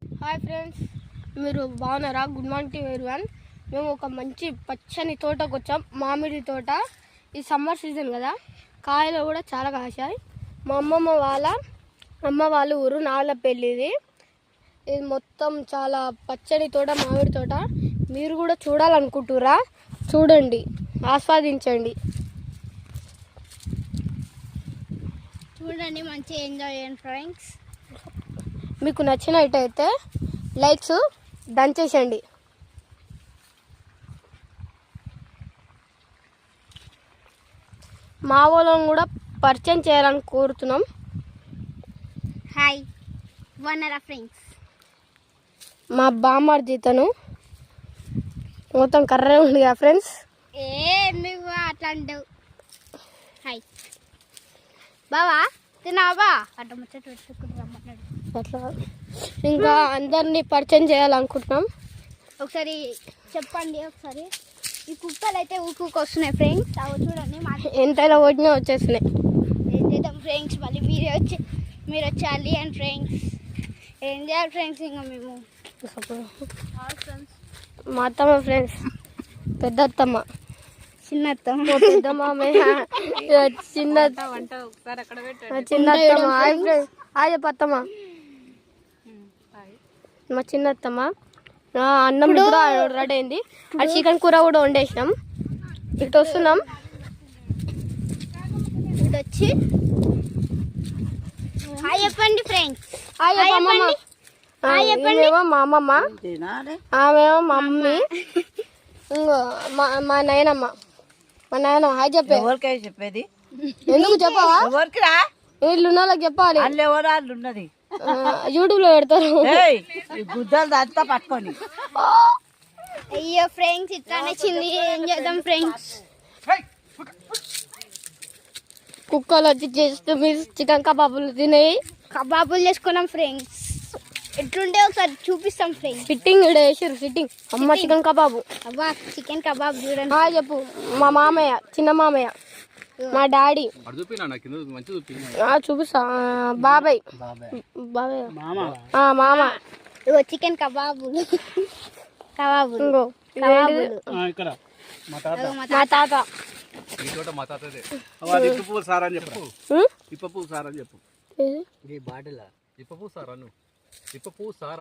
Hi friends, మీరు బాగున్నారా? Good morning to everyone. మేము ఒక మంచి పచ్చని తోటకు వచ్చాం, మామిడి తోట. ఈ సమ్మర్ సీజన్ కదా, కాయలు కూడా చాలా కాశాయి. మా అమ్మ వాళ్ళ ఊరు నాగలపల్లి. ఇది మొత్తం చాలా పచ్చని తోట, మామిడి తోట. మీరు కూడా చూడాలనుకుంటురా? చూడండి, ఆస్వాదించండి. చూడండి, మంచిగా ఎంజాయ్ చేయండి ఫ్రెండ్స్. మీకు నచ్చినట్టయితే లైక్స్ దంచేసండి. మా వాళ్ళని కూడా పరిచయం చేయాలని కోరుతున్నాం. హాయ్ వన్నరా ఫ్రెండ్స్. మా బామ్మర్ది తను మొత్తం కర్రే ఉంది కదా ఫ్రెండ్స్. నువ్వు అట్లా అంటావు. హాయ్ బావా, తిన్నావా? అట్ట ముచ్చట పెట్టుకుంటున్నాడు. అట్లా ఇంకా అందరినీ పరిచయం చేయాలనుకుంటున్నాం. ఒకసారి చెప్పండి. ఒకసారి ఈ కుక్కలు అయితే ఊరికి వస్తున్నాయి ఫ్రెండ్స్. అవి చూడండి, ఎంతైనా ఓడినా వచ్చేస్తున్నాయి. ఏం చేద్దాం ఫ్రెండ్స్, మళ్ళీ మీరు వచ్చేయాలి. అండ్ ఫ్రెండ్స్ ఏం చేయాలి ఫ్రెండ్స్? ఇంకా మేము మా అత్తమ్మ ఫ్రెండ్స్, పెద్ద అత్తమ్మ, చిన్న అత్తమ్మ, పెద్ద మామయ్య, చిన్న అత్తమ్మ. హాయ్ ఫ్రెండ్స్, హాయ్ చెప్పత్తమ్మ. మా చిన్న అత్తమ్మ. అన్నం కూడా రెడీ అయింది. అది చికెన్ కూర కూడా వండేసినాం. ఇటు వస్తున్నాం. ఇటు వచ్చి హాయ్ చెప్పండి ఫ్రెండ్స్. హాయ్ చెప్పమ్మా. ఇవేమో మా అమ్మమ్మ, ఆమెమో మా మమ్మీ, ఇంకో మా నాయనమ్మ. మా నాయనమ్మ హాయ్ చెప్పే. చెప్పేది ఎందుకు చెప్పవా? వీళ్ళు ఉన్నోళ్ళకి చెప్పాలి. ఉన్నది యూట్యూబ్ లో పెడతారు. గుద్దలు అంతా పట్టుకొని. అయ్యో ఫ్రెండ్స్, ఇట్లా నచ్చింది. ఏం చేద్దాం ఫ్రెండ్స్? కుక్కలు వచ్చి జస్ట్ మీరు చికెన్ కబాబులు తినేవి. కబాబులు చేసుకున్నాం ఫ్రెండ్స్. ఎట్లుంటే ఒకసారి చూపిస్తాం ఫ్రెండ్స్. ఫిట్టింగ్ ఇక్కడ వేసారు. ఫిట్టింగ్ అమ్మ చికెన్ కబాబు. అబ్బా, చికెన్ కబాబ్ చూడండి. హాయ్ చెప్పు. మా మామయ్య, చిన్న మామయ్య, మా డాడీ. చూపిస్తా. బాబాయ్, మామ. ఇగో చికెన్ కబాబులు. ఇంకో మా తాత. ఇప్పపూ సార్ అని చెప్పు. ఇప్పపూ సార్ అని చెప్పు. ఈ బాటిల్ ఇప్పపూ సార్ అను. ఇప్పపూ సార్.